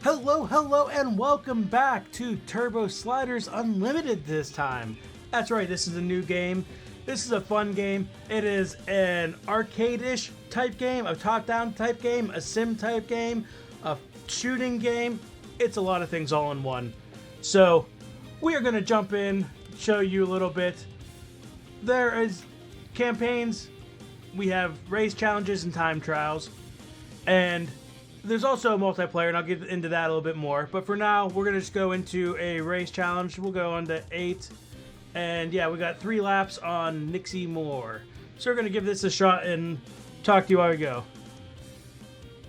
Hello, and welcome back to Turbo Sliders Unlimited this time. That's right, this is a new game. This is a fun game. It is an arcade-ish type game, a top-down type game, a sim type game, a shooting game. It's a lot of things all in one. So, we are going to jump in, show you a little bit. There is campaigns, we have race challenges and time trials, and there's also a multiplayer, and I'll get into that a little bit more. But for now, we're going to just go into a race challenge. We'll go on to 8. And yeah, we got 3 laps on Nixie Moore. So we're going to give this a shot and talk to you while we go.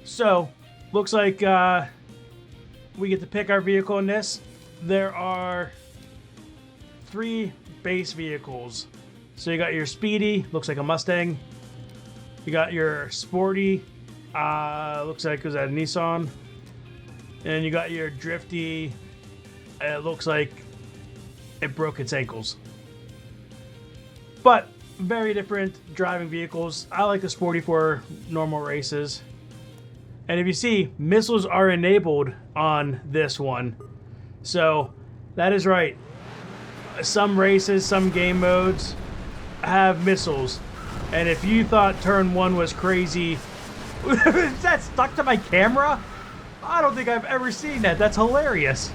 So, looks like we get to pick our vehicle in this. There are 3 base vehicles. So you got your Speedy, looks like a Mustang. You got your Sporty, looks like it was at a Nissan. And you got your Drifty, it looks like it broke its ankles. But very different driving vehicles. I like the Sporty for normal races. And if you see, missiles are enabled on this one. So that is right. Some races, some game modes have missiles. And if you thought turn 1 was crazy, is that stuck to my camera? I don't think I've ever seen that. That's hilarious.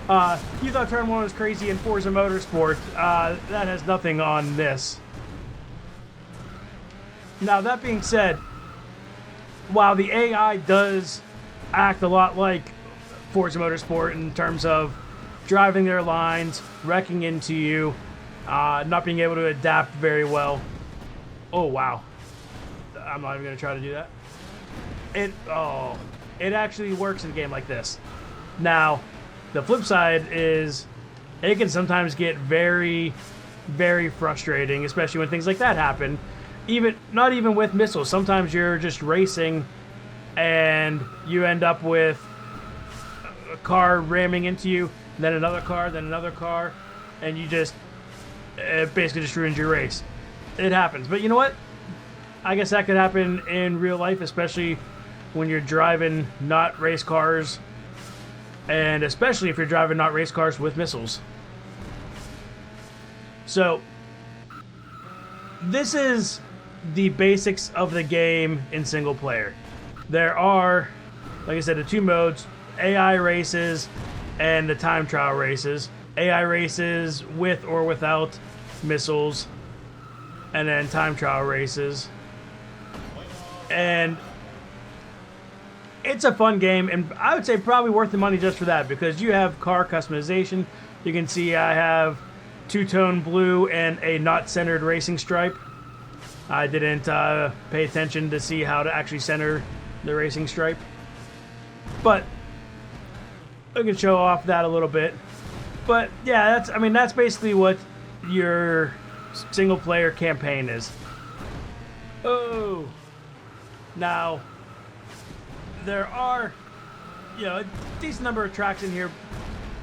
You thought turn 1 was crazy in Forza Motorsport. That has nothing on this. Now, that being said, while the AI does act a lot like Forza Motorsport in terms of driving their lines, wrecking into you, not being able to adapt very well. Oh, wow. I'm not even going to try to do that. It actually works in a game like this. Now, the flip side is it can sometimes get very, very frustrating, especially when things like that happen. Not even with missiles. Sometimes you're just racing and you end up with a car ramming into you, then another car, and it basically just ruins your race. It happens. But you know what? I guess that could happen in real life, especially when you're driving not race cars, and especially if you're driving not race cars with missiles. So, this is the basics of the game in single player. There are, like I said, the 2 modes, AI races and the time trial races. AI races with or without missiles, and then time trial races. And it's a fun game, and I would say probably worth the money just for that, because you have car customization. You can see I have 2-tone blue and a not centered racing stripe. I didn't pay attention to see how to actually center the racing stripe, but I can show off that a little bit. But yeah, that's basically what your single player campaign is. Oh, now there are, a decent number of tracks in here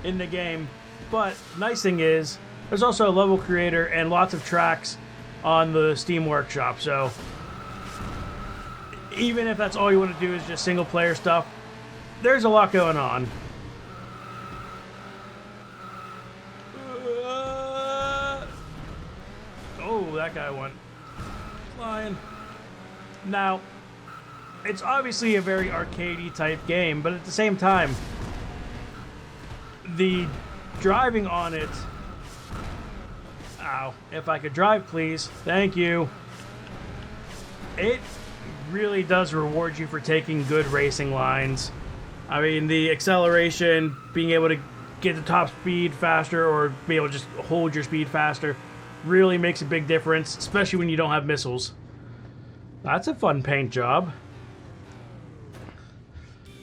in the game, but nice thing is there's also a level creator and lots of tracks on the Steam Workshop. So even if that's all you want to do is just single player stuff, there's a lot going on. Oh, that guy went flying. Now, it's obviously a very arcadey type game, but at the same time, the driving on it... Ow. If I could drive, please. Thank you. It really does reward you for taking good racing lines. I mean, the acceleration, being able to get the top speed faster or be able to just hold your speed faster really makes a big difference, especially when you don't have missiles. That's a fun paint job.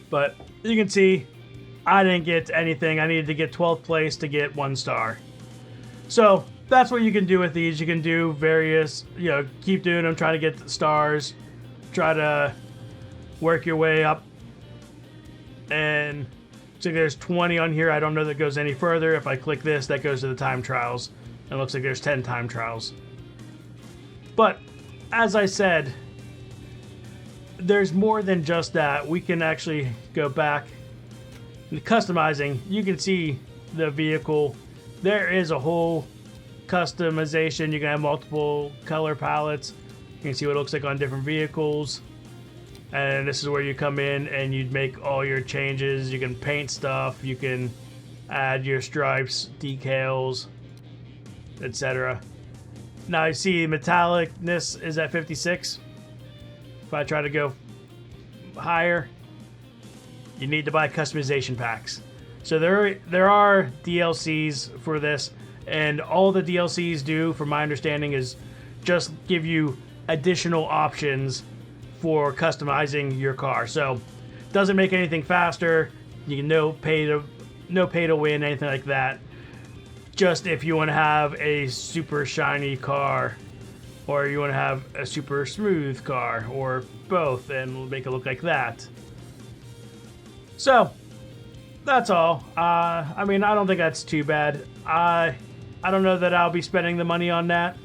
But you can see, I didn't get anything. I needed to get 12th place to get 1 star. So that's what you can do with these. You can do various, keep doing them, try to get the stars, try to work your way up. And so there's 20 on here. I don't know that goes any further. If I click this, that goes to the time trials. It looks like there's 10 time trials. But as I said, there's more than just that. We can actually go back customizing, you can see the vehicle. There is a whole customization. You can have multiple color palettes. You can see what it looks like on different vehicles. And this is where you come in and you'd make all your changes. You can paint stuff. You can add your stripes, decals, etc. Now you see metallicness is at 56. If I try to go higher, you need to buy customization packs. So there are DLCs for this, and all the DLCs do, from my understanding, is just give you additional options for customizing your car. So doesn't make anything faster. You can no pay to win, anything like that. Just if you want to have a super shiny car, or you want to have a super smooth car, or both, and make it look like that. So that's all. I mean, I don't think that's too bad. I don't know that I'll be spending the money on that,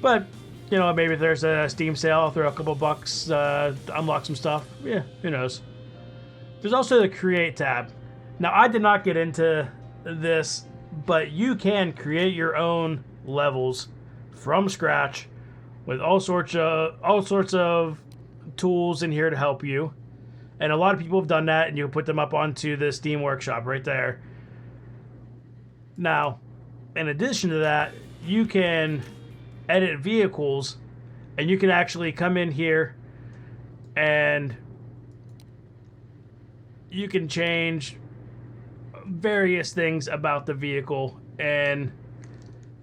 but you know, maybe if there's a Steam sale, I'll throw a couple bucks to unlock some stuff. Yeah, who knows. There's also the Create tab. Now, I did not get into this, but you can create your own levels from scratch with all sorts of tools in here to help you. And a lot of people have done that, and you can put them up onto the Steam Workshop right there. Now, in addition to that, you can edit vehicles, and you can actually come in here and you can change various things about the vehicle, and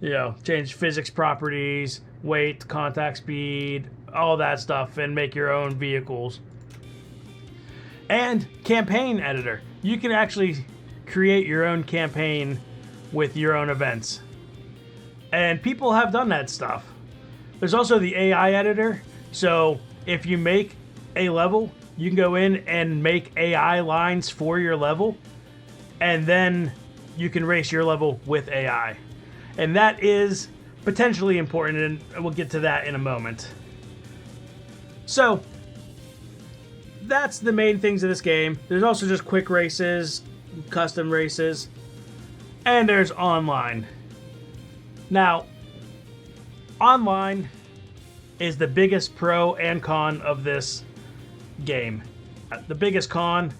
you know, change physics properties, weight, contact speed, all that stuff, and make your own vehicles. And campaign editor. You can actually create your own campaign with your own events. And people have done that stuff. There's also the AI editor. So if you make a level, you can go in and make AI lines for your level, and then you can race your level with AI. And that is potentially important, and we'll get to that in a moment. So that's the main things of this game. There's also just quick races, custom races, and there's online. Now, online is the biggest pro and con of this game. The biggest con,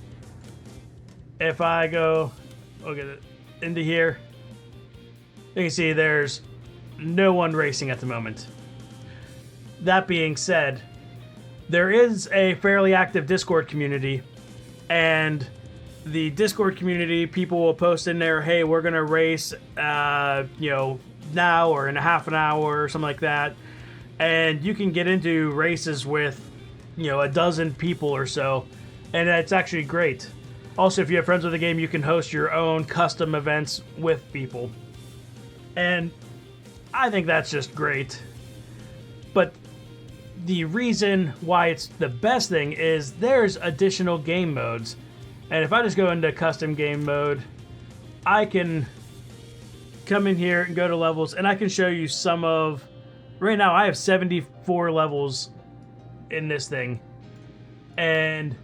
if I go into here, you can see there's no one racing at the moment. That being said, there is a fairly active Discord community, and the Discord community, people will post in there, hey, we're gonna race, now or in a half an hour or something like that, and you can get into races with, a dozen people or so, and it's actually great. Also, if you have friends with the game, you can host your own custom events with people, and I think that's just great. But the reason why it's the best thing is there's additional game modes. And if I just go into custom game mode, I can come in here and go to levels, and I can show you some of... Right now, I have 74 levels in this thing. And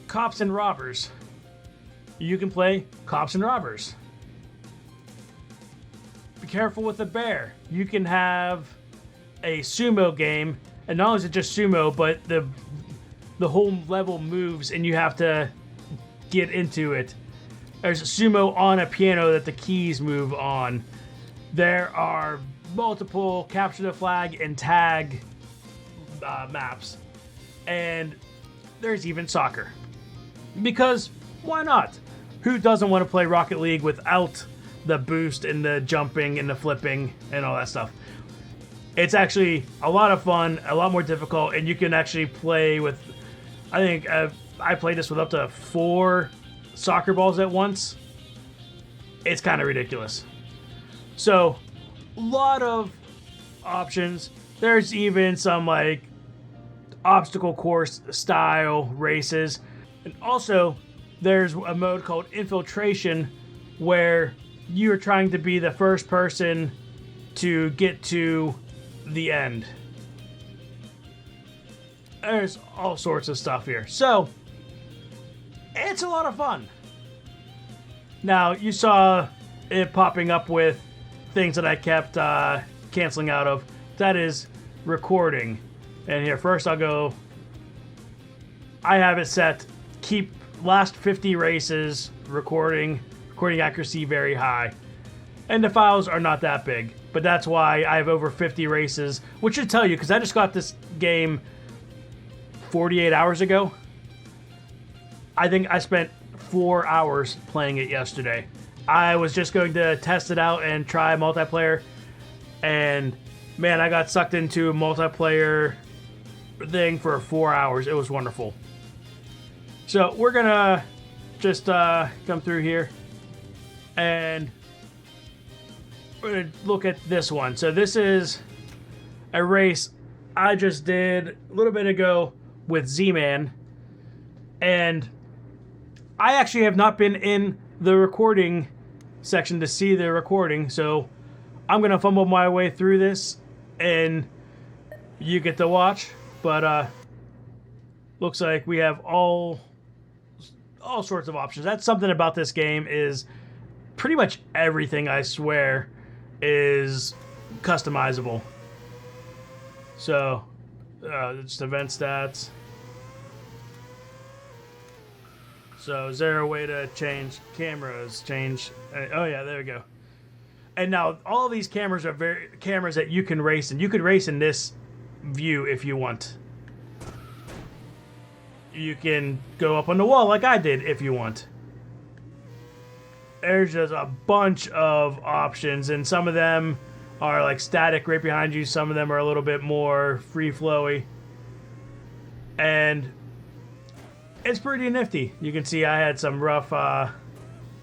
cops and robbers. You can play cops and robbers. Be careful with the bear. You can have a sumo game, and not only is it just sumo, but the whole level moves and you have to get into it. There's a sumo on a piano that the keys move on. There are multiple capture the flag and tag maps, and there's even soccer. Because why not? Who doesn't want to play Rocket League without the boost and the jumping and the flipping and all that stuff? It's actually a lot of fun, a lot more difficult, and you can actually play with, I think I played this with up to 4 soccer balls at once. It's kind of ridiculous. So, a lot of options. There's even some like obstacle course style races. And also, there's a mode called Infiltration where you're trying to be the first person to get to the end. There's all sorts of stuff here. So, It's a lot of fun. Now, you saw it popping up with things that I kept canceling out of. That is recording. And here, first I'll go... I have it set, keep last 50 races recording accuracy very high. And the files are not that big, but that's why I have over 50 races, which should tell you, because I just got this game 48 hours ago. I think I spent 4 hours playing it yesterday. I was just going to test it out and try multiplayer, and man, I got sucked into a multiplayer thing for 4 hours. It was wonderful. So we're gonna just come through here and we're gonna look at this one. So this is a race I just did a little bit ago with Z-Man, and I actually have not been in the recording section to see the recording, so I'm gonna fumble my way through this and you get to watch. But looks like we have all sorts of options. That's something about this game, is pretty much everything, I swear, is customizable. So just event stats. So is there a way to change cameras? Oh yeah, there we go. And now all of these cameras are cameras that you can race in. You could race in this view if you want. You can go up on the wall like I did if you want. There's just a bunch of options, and some of them are like static right behind you. Some of them are a little bit more free-flowy. And it's pretty nifty. You can see I had some rough, I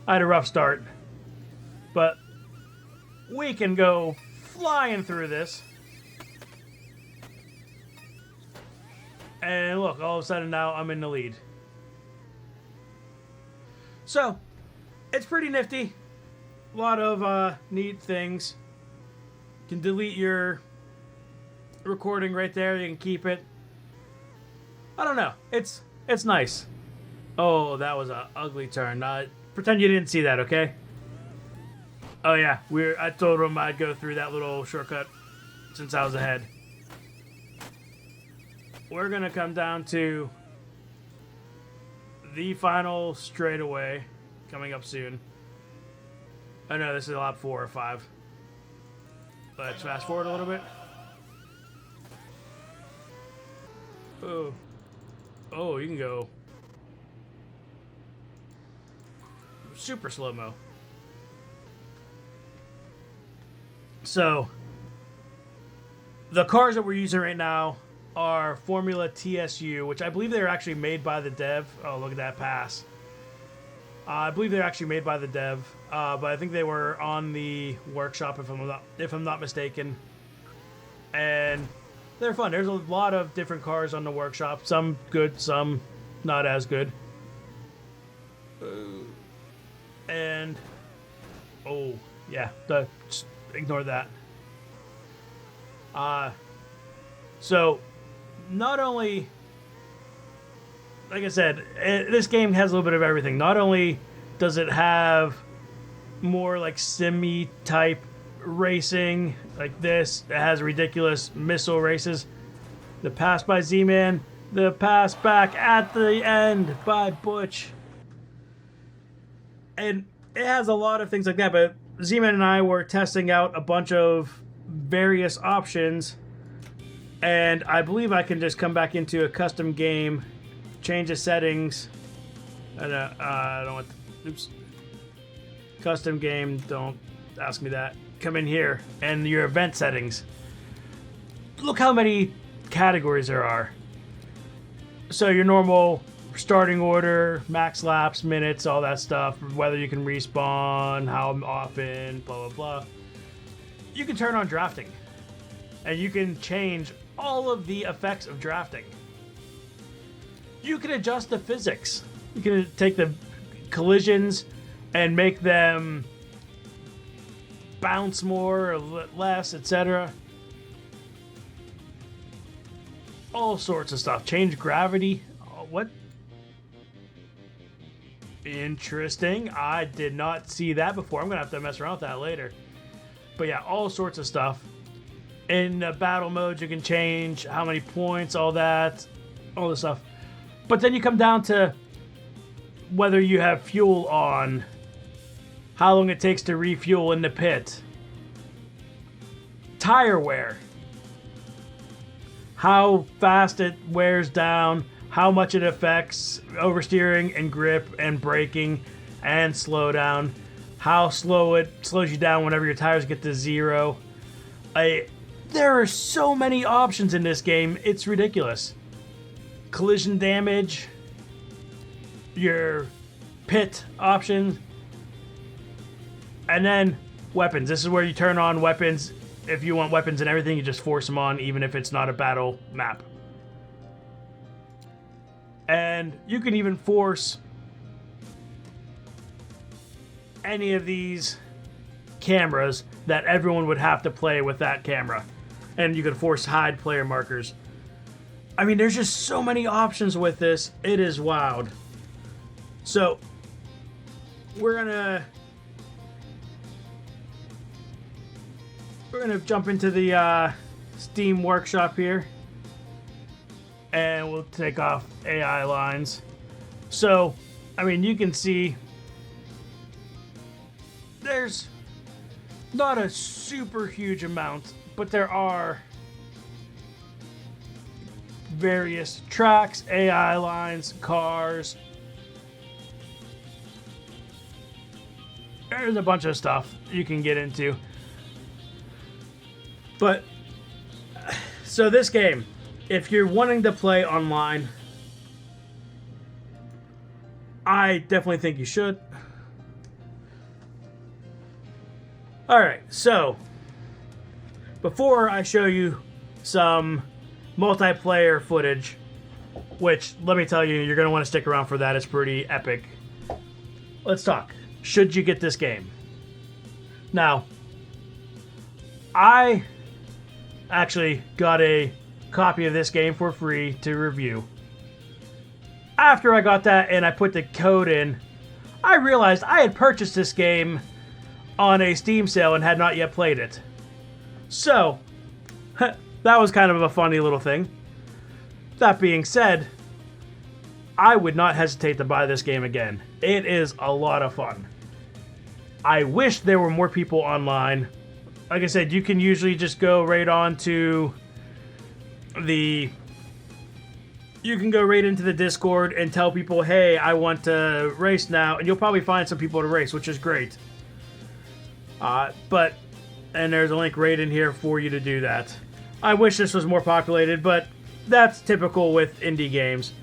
had a rough start. But we can go flying through this. And look, all of a sudden now I'm in the lead. So, it's pretty nifty. A lot of neat things. You can delete your recording right there. You can keep it. I don't know. It's nice. Oh, that was an ugly turn. Pretend you didn't see that, okay? Oh yeah, I told him I'd go through that little shortcut since I was ahead. We're gonna come down to the final straightaway coming up soon. Oh no, this is lap 4 or 5. Let's fast forward a little bit. Oh, you can go super slow-mo. So, the cars that we're using right now are Formula TSU, which I believe they're actually made by the dev. Oh, look at that pass. I believe they're actually made by the dev, but I think they were on the workshop if I'm not mistaken. And they're fun. There's a lot of different cars on the workshop. Some good, some not as good. And oh yeah, just ignore that. So not only, like I said, this game has a little bit of everything. Not only does it have more like sim-y type racing like this, it has ridiculous missile races. The pass by Z-Man, the pass back at the end by Butch. And it has a lot of things like that, but Z-Man and I were testing out a bunch of various options, and I believe I can just come back into a custom game, change the settings. I don't want oops. Custom game, don't ask me that. Come in here, and your event settings. Look how many categories there are. So your normal starting order, max laps, minutes, all that stuff, whether you can respawn, how often, blah, blah, blah. You can turn on drafting, and you can change all of the effects of drafting. You can adjust the physics. You can take the collisions and make them bounce more or less, etc. All sorts of stuff. Change gravity. What? Interesting. I did not see that before. I'm going to have to mess around with that later. But yeah, all sorts of stuff. In the battle modes, you can change how many points, all that, all this stuff. But then you come down to whether you have fuel on, how long it takes to refuel in the pit, tire wear, how fast it wears down, how much it affects oversteering and grip and braking and slowdown, how slow it slows you down whenever your tires get to zero. There are so many options in this game, it's ridiculous. Collision damage, your pit option, and then weapons. This is where you turn on weapons. If you want weapons and everything, you just force them on, even if it's not a battle map. And you can even force any of these cameras that everyone would have to play with that camera. And you can force hide player markers. I mean, there's just so many options with this. It is wild. So, we're gonna jump into the Steam workshop here. And we'll take off AI lines. So, I mean, you can see there's not a super huge amount, but there are various tracks, AI lines, cars. There's a bunch of stuff you can get into. But, so this game, if you're wanting to play online, I definitely think you should. Alright, so before I show you some multiplayer footage, which, let me tell you, you're going to want to stick around for that. It's pretty epic. Let's talk. Should you get this game? Now, I actually got a copy of this game for free to review. After I got that and I put the code in, I realized I had purchased this game on a Steam sale and had not yet played it. So, that was kind of a funny little thing. That being said, I would not hesitate to buy this game again. It is a lot of fun. I wish there were more people online. Like I said, you can usually just go right on to the... You can go right into the Discord and tell people, hey, I want to race now, and you'll probably find some people to race, which is great. And there's a link right in here for you to do that. I wish this was more populated, but that's typical with indie games.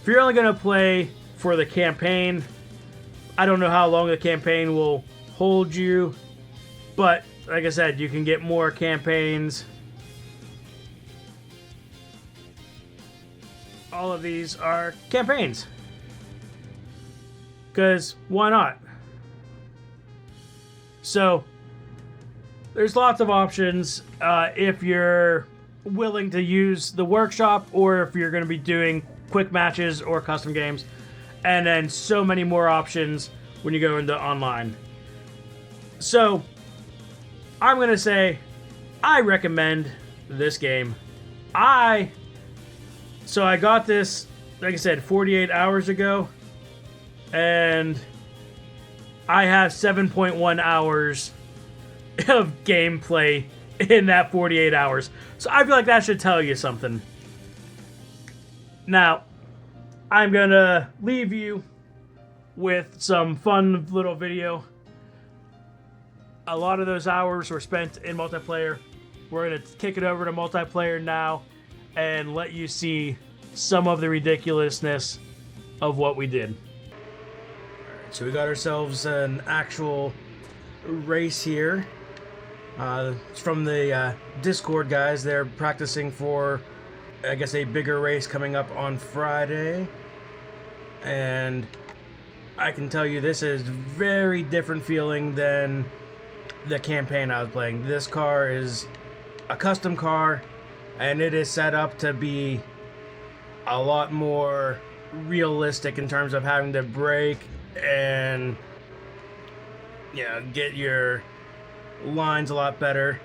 If you're only going to play for the campaign, I don't know how long the campaign will hold you, but like I said, you can get more campaigns. All of these are campaigns. Because why not? So, there's lots of options if you're willing to use the workshop or if you're going to be doing quick matches or custom games. And then so many more options when you go into online. So, I'm going to say I recommend this game. So I got this, like I said, 48 hours ago. And I have 7.1 hours of gameplay in that 48 hours. So I feel like that should tell you something. Now, I'm going to leave you with some fun little video. A lot of those hours were spent in multiplayer. We're going to kick it over to multiplayer now and let you see some of the ridiculousness of what we did. So we got ourselves an actual race here. It's from the Discord guys. They're practicing for, I guess, a bigger race coming up on Friday. And I can tell you this is very different feeling than the campaign I was playing. This car is a custom car, and it is set up to be a lot more realistic in terms of having to brake and get your lines a lot better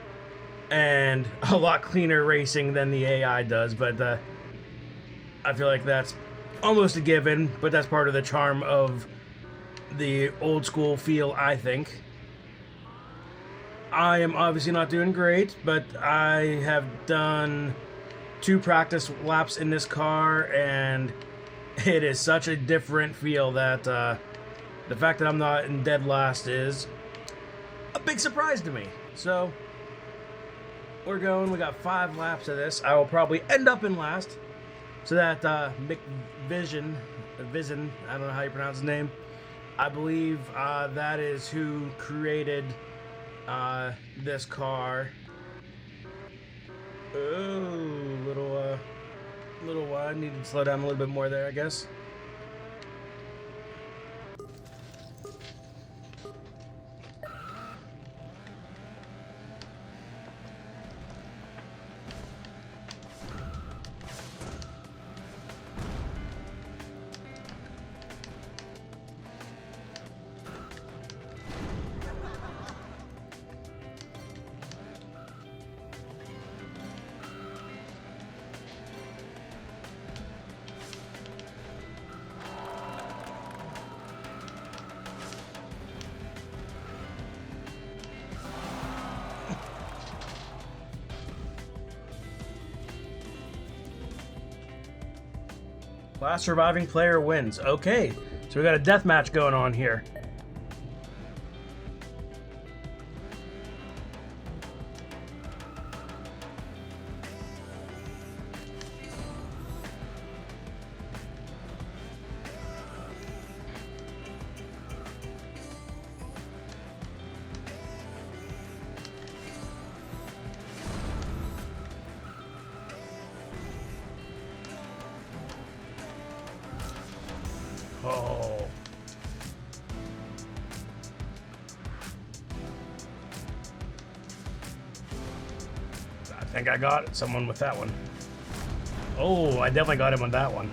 and a lot cleaner racing than the AI does. But I feel like that's almost a given, but that's part of the charm of the old school feel, I think. I am obviously not doing great, but I have done 2 practice laps in this car, and it is such a different feel that the fact that I'm not in dead last is a big surprise to me. So we got 5 laps of this. I will probably end up in last, so that McVision, I don't know how you pronounce his name, I believe that is who created this car. Oh, little wide. Need to slow down a little bit more there, I guess. Last surviving player wins. Okay, so we got a death match going on here. Oh. I think I got someone with that one. Oh, I definitely got him on that one.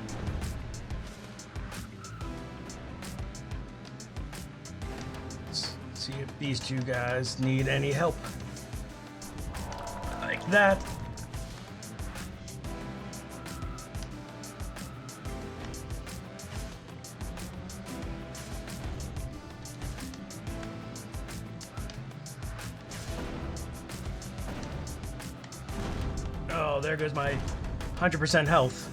Let's see if these 2 guys need any help. Like that. Oh, there goes my 100% health.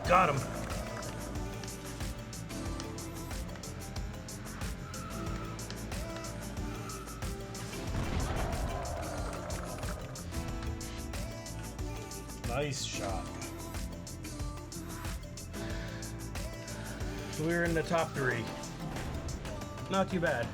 Got him. Nice shot. So we're in the top 3. Not too bad.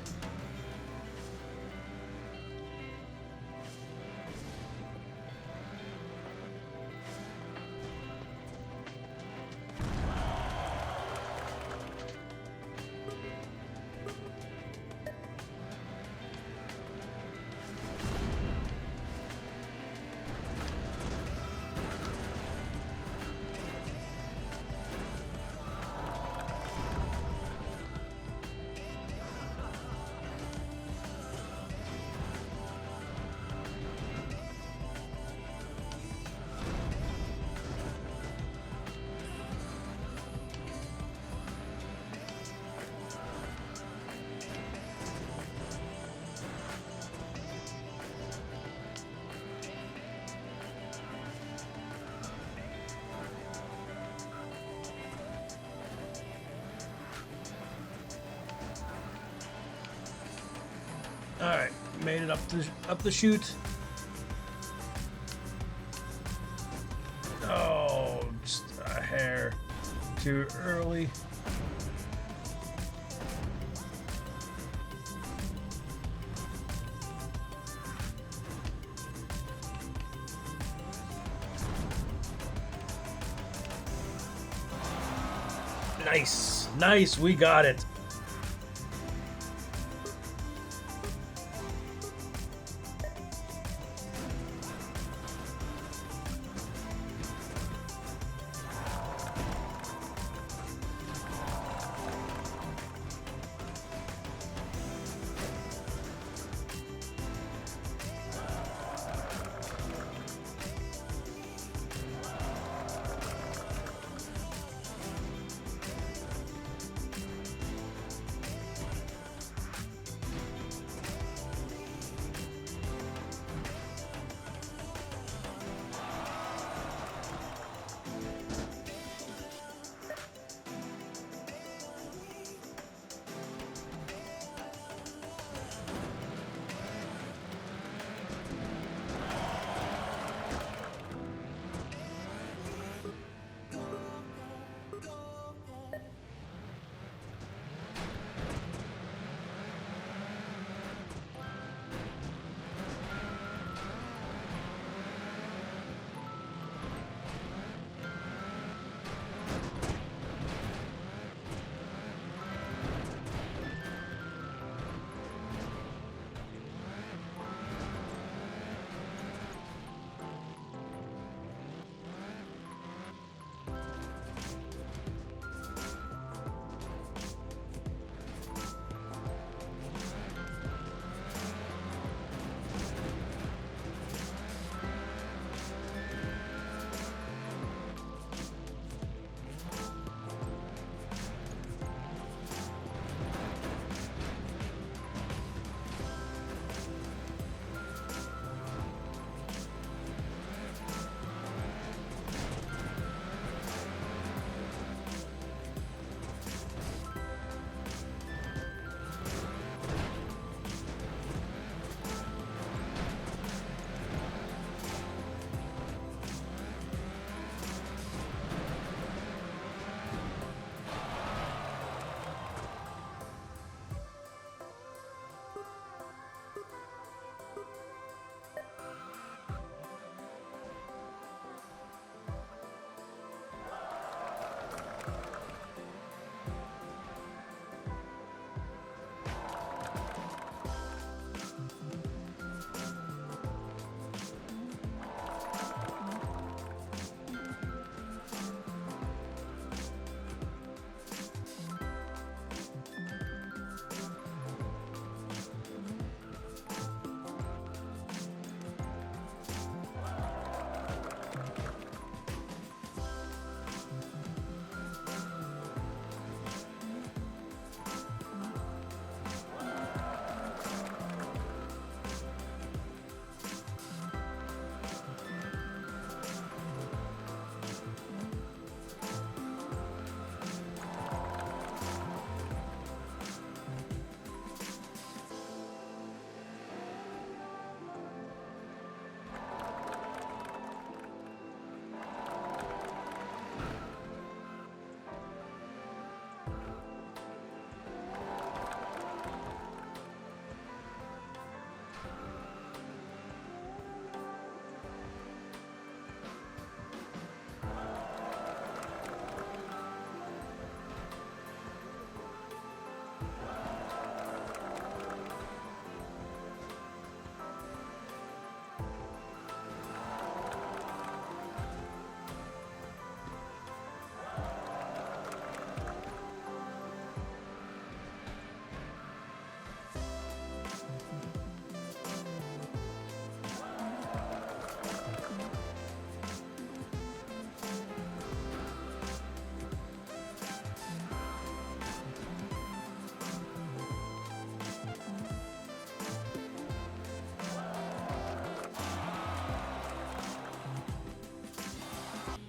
All right, made it up the chute. Oh, just a hair too early. Nice, nice, we got it.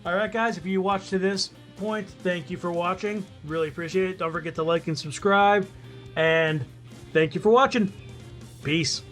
Alright guys, if you watched to this point, thank you for watching. Really appreciate it. Don't forget to like and subscribe. And thank you for watching. Peace.